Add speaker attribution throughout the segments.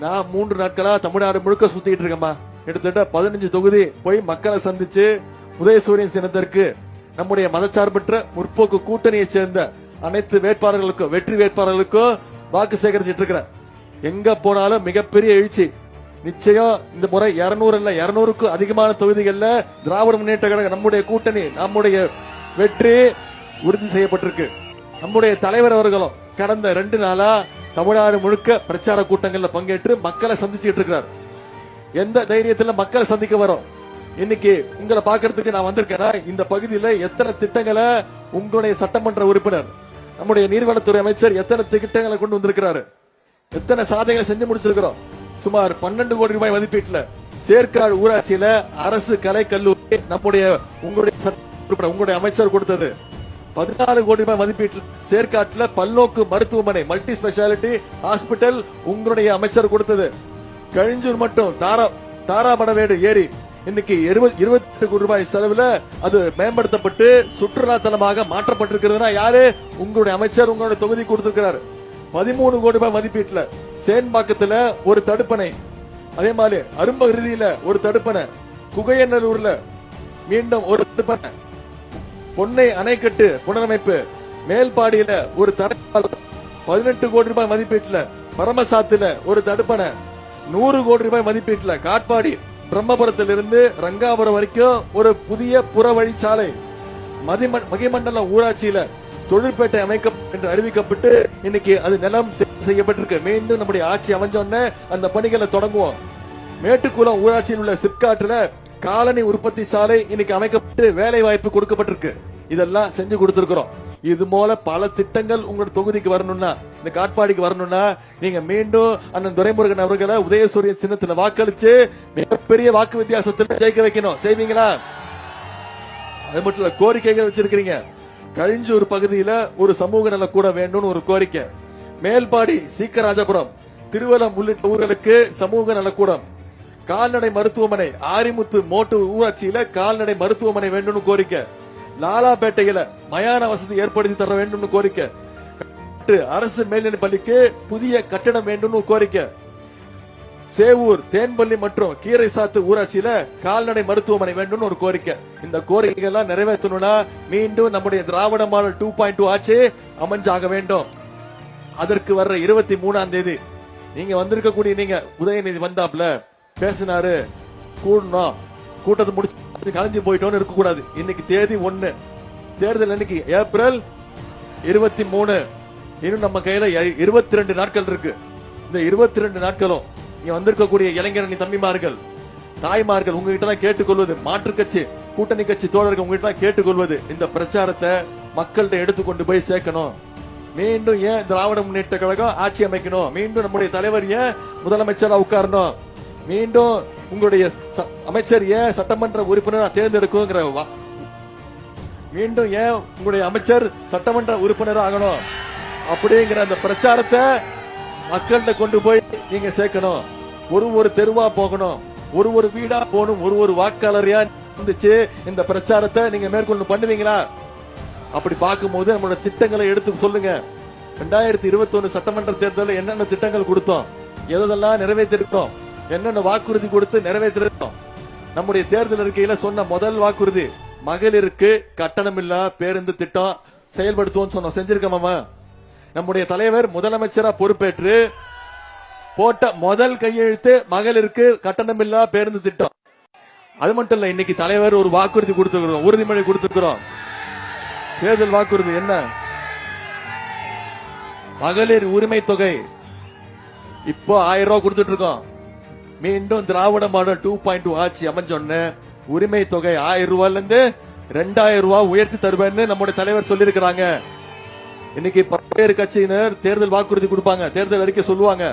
Speaker 1: நான் 3 நாட்களா தமிழ்நாடு முழுக்க சுத்திட்டு இருக்கேன்பா. கிட்டத்தட்ட 15 தொகுதி போய் மக்களை சந்திச்சு உதயசூரியன் சின்னத்திற்கு நம்முடைய மதச்சார்பற்ற முற்போக்கு கூட்டணியை சேர்ந்த அனைத்து வேட்பாளர்களுக்கும் வெற்றி வேட்பாளர்களுக்கும் வாக்கு சேகரிச்சிட்டு இருக்கிறேன். எங்க போனாலும் மிகப்பெரிய எழுச்சி. நிச்சயம் இந்த முறை 200 இல்ல 200க்கும் அதிகமான தொகுதிகள்ல திராவிட முன்னேற்ற கழகம் நம்முடைய கூட்டணி நம்முடைய வெற்றி உறுதி செய்யப்பட்டிருக்கு. நம்முடைய தலைவர் அவர்களும் கடந்த 2 நாளா தமிழ்நாடு முழுக்க பிரச்சார கூட்டங்கள்ல பங்கேற்று மக்களை சந்திச்சுட்டு இருக்கிறார். எந்த தைரியத்துல மக்களை சந்திக்க வரோம். இன்னைக்கு உங்களை பாக்குறதுக்கு நான் வந்திருக்கேன். இந்த பகுதியில எத்தனை திட்டங்களை உங்களுடைய சட்டமன்ற உறுப்பினர் நம்முடைய நீர்வளத்துறை அமைச்சர் எத்தனை திட்டங்களை கொண்டு வந்திருக்கிறாரு, எத்தனை சாதனைகளை செஞ்சு முடிச்சிருக்கிறோம். சுமார் 12 கோடி ரூபாய் மதிப்பீட்டுல சேர்க்காடு ஊராட்சியில அரசு கலை கல்லூரி நம்முடைய உங்களுடைய அமைச்சர் கொடுத்தது. 14 கோடி ரூபாய் மதிப்பீட்டில் சேர்க்காட்டுல பல்நோக்கு மருத்துவமனை மல்டி ஸ்பெஷாலிட்டி ஹாஸ்பிட்டல் உங்களுடைய அமைச்சர் கொடுத்தது. கழிஞ்சூர் மட்டும் தாராபடவேடு ஏரி இன்னைக்கு 28 கோடி ரூபாய் செலவுல அது மேம்படுத்தப்பட்டு சுற்றுலா தலமாக மாற்றப்பட்டிருக்கிறதுனா யாரு? உங்களுடைய அமைச்சர் உங்களுடைய தொகுதி கொடுத்திருக்கிறார். 13 கோடி ரூபாய் மதிப்பீட்டுல சேன்பாக்கத்துல ஒரு தடுப்பணை, அதே மாதிரி அரும்பகிருதியில ஒரு தடுப்பணை, குகையநல்லூர்ல மீண்டும் ஒரு தடுப்பணை, பொன்னை அணைக்கட்டு புனரமைப்பு, மேல்பாடியில ஒரு தடுப்பாளர், 18 கோடி ரூபாய் மதிப்பீட்டுல பரமசாத்துல ஒரு தடுப்பணை, 100 கோடி ரூபாய் மதிப்பீட்டுல காட்பாடி பிரம்மபுரத்திலிருந்து ரங்காபுரம் வரைக்கும் ஒரு புதிய புற வழிச்சாலை, மகிமண்டல ஊராட்சியில தொழிற்பேட்டை அமைக்க என்று அறிவிக்கப்பட்டு இன்னைக்கு அது நிலம் செய்யப்பட்டிருக்கு. மீண்டும் நம்முடைய ஆட்சி அமைஞ்சோன்னு அந்த பணிகளை தொடங்குவோம். மேட்டுக்குளம் ஊராட்சியில் உள்ள சிப்காட்ல காலனி உற்பத்தி சாலை இன்னைக்கு அமைக்கப்பட்டு வேலை வாய்ப்பு கொடுக்கப்பட்டிருக்கு. இதெல்லாம் செஞ்சு கொடுத்திருக்கிறோம். இது போல பல திட்டங்கள் உங்களோட தொகுதிக்கு வரணும்னா, இந்த காட்பாடிக்கு வரணும்னா நீங்க மீண்டும் அண்ணன் துரைமுருகன் அவர்களை உதயசூரியன் சின்னத்துல வாக்களிச்சு மிகப்பெரிய வாக்கு வித்தியாசத்தில் ஜெயிக்க வைக்கணும். செய்வீங்களா? அது மட்டும் இல்ல, கோரிக்கைகள் வச்சிருக்கீங்க. கழிஞ்சூர் பகுதியில ஒரு சமூக நல கூட வேண்டும் ஒரு கோரிக்கை. மேல்பாடி சீக்கராஜபுரம் திருவலம் உள்ளிட்ட ஊர்களுக்கு சமூக நலக்கூடம், கால்நடை மருத்துவமனை ஆரிமுத்து மோட்டு ஊராட்சியில கால்நடை மருத்துவமனை வேண்டும் கோரிக்கை. லாலாபேட்டையில மயான வசதி ஏற்படுத்தி தர வேண்டும் கோரிக்கை. அரசு மேல்நிலை பள்ளிக்கு புதிய கட்டடம் வேண்டும் கோரிக்கை. சேவூர் தேன்பள்ளி மற்றும் கீரை சாத்து ஊராட்சியில கால்நடை மருத்துவமனை வேண்டும் ஒரு கோரிக்கை. இந்த கோரிக்கைகள் எல்லாம் நிறைவேற்றணும்னா மீண்டும் நம்முடைய திராவிட மாடல் 2.2 ஆட்சி அமைஞ்சாக வேண்டும். அதற்கு வர்ற 23ஆம் தேதி நீங்க வந்திருக்கக்கூடிய நீங்க உதயநிதி வந்தாப்ல பேசினாரு, கூடணும், கூட்டத்தை முடிச்சு கலைஞ்சு போயிட்டோன்னு இருக்க கூடாது. இன்னைக்கு தேதி 1, தேர்தல் அன்னைக்கு ஏப்ரல் 23. இன்னும் நம்ம கையில 22 நாட்கள் இருக்கு. இந்த 22 நாட்களும் இங்க வந்திருக்கக்கூடிய இளைஞரணி தம்பிமார்கள் தாய்மார்கள் உங்ககிட்ட தான் கேட்டுக்கொள்வது, மாற்று கட்சி கூட்டணி கட்சி தோழர்கள் உங்ககிட்ட தான் கேட்டுக்கொள்வது, இந்த பிரச்சாரத்தை மக்கள்கிட்ட எடுத்துக்கொண்டு போய் சேர்க்கணும். மீண்டும் ஏன் திராவிட முன்னேற்ற கழகம் ஆட்சி அமைக்கணும், மீண்டும் நம்முடைய தலைவர் ஏன் முதலமைச்சரா உட்காரணும், மீண்டும் உங்களுடைய அமைச்சர் ஏன் சட்டமன்ற உறுப்பினரா தேர்ந்தெடுக்குங்கிற, மீண்டும் ஏன் உங்களுடைய அமைச்சர் சட்டமன்ற உறுப்பினர் ஆகணும் அப்படிங்கிற அந்த பிரச்சாரத்தை மக்கள்கிட்ட கொண்டு போய் நீங்க சேர்க்கணும். ஒரு தெருவா போகணும், ஒரு வீடா போகணும், ஒரு வாக்காளரையா இருந்துச்சு இந்த பிரச்சாரத்தை நீங்க மேற்கொண்டு பண்ணுவீங்களா? அப்படி பார்க்கும்போது நம்மளோட திட்டங்களை எடுத்து சொல்லுங்க. 2021 சட்டமன்ற தேர்தலில் என்னென்ன திட்டங்கள் கொடுத்தோம், எதெல்லாம் நிறைவேற்றிருக்கோம், என்னென்ன வாக்குறுதி கொடுத்து நிறைவேற்றிருக்கோம். நம்முடைய தேர்தல் அறிக்கையில சொன்ன முதல் வாக்குறுதி மகளிருக்கு கட்டணமில்லா பேருந்து திட்டம் செயல்படுத்துவோம் சொன்னோம். செஞ்சிருக்கோமா? நம்முடைய தலைவர் முதலமைச்சரா பொறுப்பேற்று போட்ட முதல் கையெழுத்து மகளிருக்கு கட்டணமில்லா பேருந்து திட்டம். அது மட்டும் இல்ல, இன்னைக்கு தலைவர் ஒரு வாக்குறுதி கொடுத்திருக்கிறோம், உறுதிமொழி கொடுத்திருக்கிறோம். தேர்தல் வாக்குறுதி என்ன? மகளிர் உரிமை தொகை இப்போ 1000 ரூபாய் கொடுத்துட்டு இருக்கோம். மீண்டும் திராவிட மாடல் 2.2 ஆட்சி அமைஞ்சொன்னு உரிமை தொகை 1000 ரூபாயில இருந்து 2000 ரூபாய் உயர்த்தி தருவேன்னு நம்முடைய தலைவர் சொல்லியிருக்கிறாங்க. இன்னைக்கு பல்வேறு கட்சியினர் தேர்தல் வாக்குறுதி கொடுப்பாங்க, தேர்தல் அறிக்கை சொல்லுவாங்க.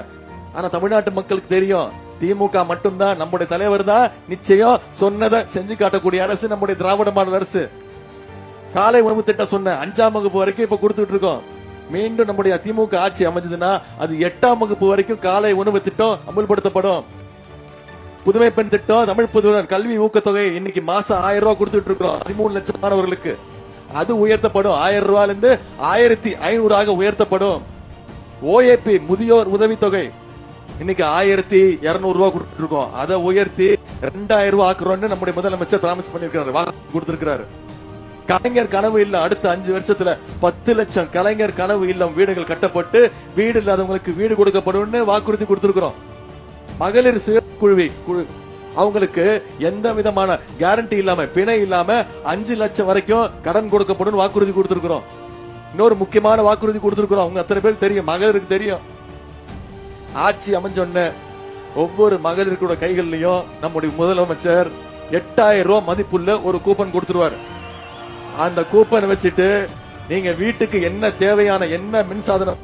Speaker 1: ஆனா தமிழ்நாட்டு மக்களுக்கு தெரியும், திமுக மட்டும்தான், நம்முடைய தலைவர் தான் நிச்சயம் சொன்னதை செஞ்சு காட்டக்கூடிய அரசு நம்முடைய திராவிட மாடல் அரசு. காலை உணவு திட்டம் சொன்ன 5ஆம் வகுப்பு வரைக்கும் இப்ப கொடுத்துட்டு இருக்கோம். மீண்டும் நம்முடைய திமுக ஆட்சி அமைஞ்சதுன்னா அது 8ஆம் வகுப்பு வரைக்கும் காலை உணவு திட்டம் அமல்படுத்தப்படும். புதுமை பெண் திட்டம், தமிழ் புதுவர் கல்வி ஊக்கத்தொகை இன்னைக்கு மாசம் 1000 ரூபாய் கொடுத்துட்டு இருக்கோம் 13 லட்சம் மாணவர்களுக்கு. அது உயர்த்தப்படும், 1000 ரூபாயில இருந்து 1500 உயர்த்தப்படும். OAP முதியோர் உதவித்தொகை இன்னைக்கு 1200 ரூபாய் கொடுத்துட்டு இருக்கோம். அதை உயர்த்தி 2000 ரூபாய் ஆக்குறோம்னு நம்முடைய முதலமைச்சர் பிராமிஸ் பண்ணிருக்காரு, வாக்கு கொடுத்திருக்கிறாரு. கலைஞர் கனவு இல்ல அடுத்த 5 வருஷத்துல 10 லட்சம் கலைஞர் கனவு இல்லம் வீடுகள் கட்டப்பட்டு வீடு இல்லாதவங்களுக்கு வீடு கொடுக்கப்படும் வாக்குறுதி கொடுத்திருக்கிறோம். மகளிர் சுய குழு அவங்களுக்கு எந்த விதமான கேரண்டி இல்லாம பிணை இல்லாம 5 லட்சம் வரைக்கும் கடன் கொடுக்கப்படும் வாக்குறுதி கொடுத்திருக்கிறோம். இன்னொரு முக்கியமான வாக்குறுதி கொடுத்திருக்கிறோம். அவங்க அத்தனை பேர் தெரியும், மகளிருக்கு தெரியும். ஆட்சி அமைஞ்சொன்ன ஒவ்வொரு மகளிருக்கூட கைகள்லயும் நம்முடைய முதலமைச்சர் 8000 ரூபாய் மதிப்புள்ள ஒரு கூப்பன் கொடுத்துருவாரு. அந்த கூப்பன் வச்சுட்டு நீங்க வீட்டுக்கு என்ன தேவையான என்ன மின்சாதனம்,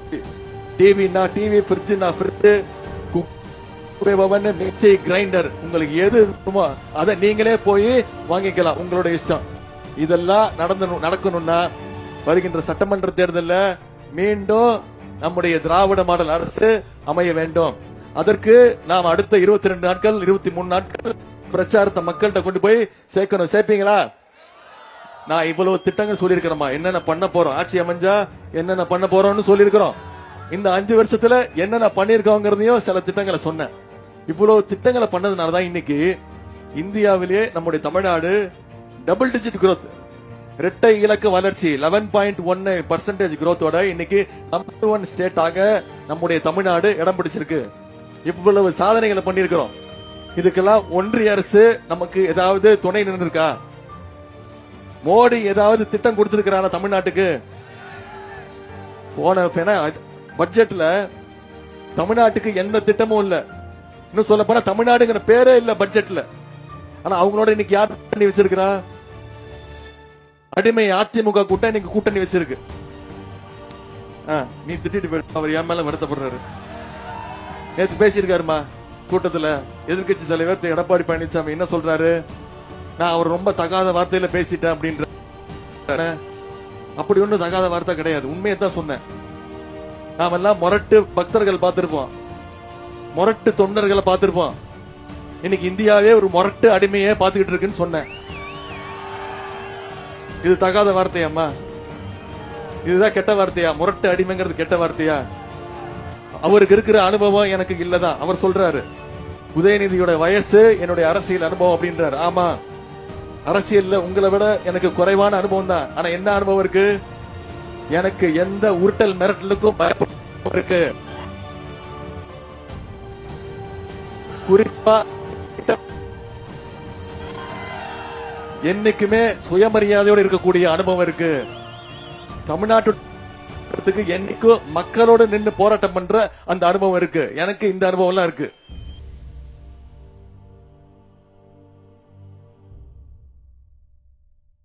Speaker 1: டிவினா டிவி, ஃப்ரிட்ஜ்னா ஃப்ரிட்ஜ், மிக்சி, கிரைண்டர், உங்களுக்கு எது இருக்குமோ அதை நீங்களே போய் வாங்கிக்கலாம், உங்களோட இஷ்டம். இதெல்லாம் நடக்கணும்னா வருகின்ற சட்டமன்ற தேர்தலில் மீண்டும் நம்முடைய திராவிட மாடல் அரசு அமைய வேண்டும். அதற்கு நாம் அடுத்த 22 நாட்கள் 23 நாட்கள் பிரச்சாரத்தை மக்கள்கிட்ட கொண்டு போய் சேர்க்கணும். சேர்ப்பீங்களா? நான் இவ்வளவு திட்டங்கள் சொல்லியிருக்கிறோமா, என்னென்ன பண்ண போறோம், ஆட்சி அமைஞ்சா என்னென்ன பண்ண போறோம்னு சொல்லியிருக்கிறோம். இந்த 5 வருஷத்துல என்னென்ன பண்ணிருக்கோங்கிறதையும் சில திட்டங்களை சொன்னேன். இவ்வளவு திட்டங்களை பண்ணதுனாலதான் இன்னைக்கு இந்தியாவிலேயே நம்முடைய தமிழ்நாடு டபுள் டிஜிட் growth, இரட்டை இலக்க வளர்ச்சி 11.1% growthோட இன்னைக்கு நம்பர் 1 ஸ்டேட் ஆக நம்முடைய தமிழ்நாடு இடம் பிடிச்சிருக்கு. இவ்வளவு சாதனைகளை பண்ணிருக்கிறோம். இதுக்கெல்லாம் ஒன்றிய அரசு நமக்கு ஏதாவது துணை நின்றுருக்கா? மோடி ஏதாவது திட்டம் கொடுத்திருக்கிறாரா தமிழ்நாட்டுக்கு? போன பட்ஜெட்ல தமிழ்நாட்டுக்கு எந்த திட்டமும் இல்ல. இன்னும் சொல்ல போனா தமிழ்நாடுங்கிற பேரே இல்ல பட்ஜெட்ல. ஆனா அவங்களோட இன்னைக்கு யார் கூட்டணி வச்சிருக்கிறா? அடிமை அதிமுக கூட்டம் இன்னைக்கு கூட்டணி வச்சிருக்கு. நீ திட்டிட்டு போயிட்டு அவர் என் மேல வருத்தப்படுறாரு. நேற்று பேசியிருக்காருமா கூட்டத்துல எதிர்கட்சி தலைவர் எடப்பாடி பழனிசாமி என்ன சொல்றாரு, நான் அவர் ரொம்ப தகாத வார்த்தையில பேசிட்டேன் அப்படின்ற. அப்படி ஒன்னும் தகாத வார்த்தை கிடையாது, உண்மையை தான் சொன்னேன். நாம எல்லாம் முரட்டு பக்தர்கள் பார்த்திருப்போம், முரட்டு தொண்டர்களை பார்த்திருப்போம். இன்னைக்கு இந்தியாவே ஒரு முரட்டு அடிமையே பார்த்துக்கிட்டு இருக்குன்னு சொன்னேன். இது தகாத வார்த்தையாம்மா? இதுதான் கெட்ட வார்த்தையா? முரட்டு அடிமைங்கிறது கெட்ட வார்த்தையா? அவருக்கு இருக்கிற அனுபவம் எனக்கு இல்லதான். அவர் சொல்றாரு உதயநிதியோட வயசு என்னுடைய அரசியல் அனுபவம் அப்படின்றாரு. ஆமா, அரசியல்ல உங்களை விட எனக்கு குறைவான அனுபவம் தான். ஆனா என்ன அனுபவம் இருக்கு? எனக்கு எந்த உருட்டல் மிரட்டலுக்கும் பயப்பட இருக்கு. குறிப்பா என்னைக்குமே சுயமரியாதையோடு இருக்கக்கூடிய அனுபவம் இருக்கு. தமிழ்நாட்டுக்கு என்னைக்கும் மக்களோடு நின்று போராட்டம் பண்ற அந்த அனுபவம் இருக்கு. எனக்கு இந்த அனுபவம் எல்லாம் இருக்கு.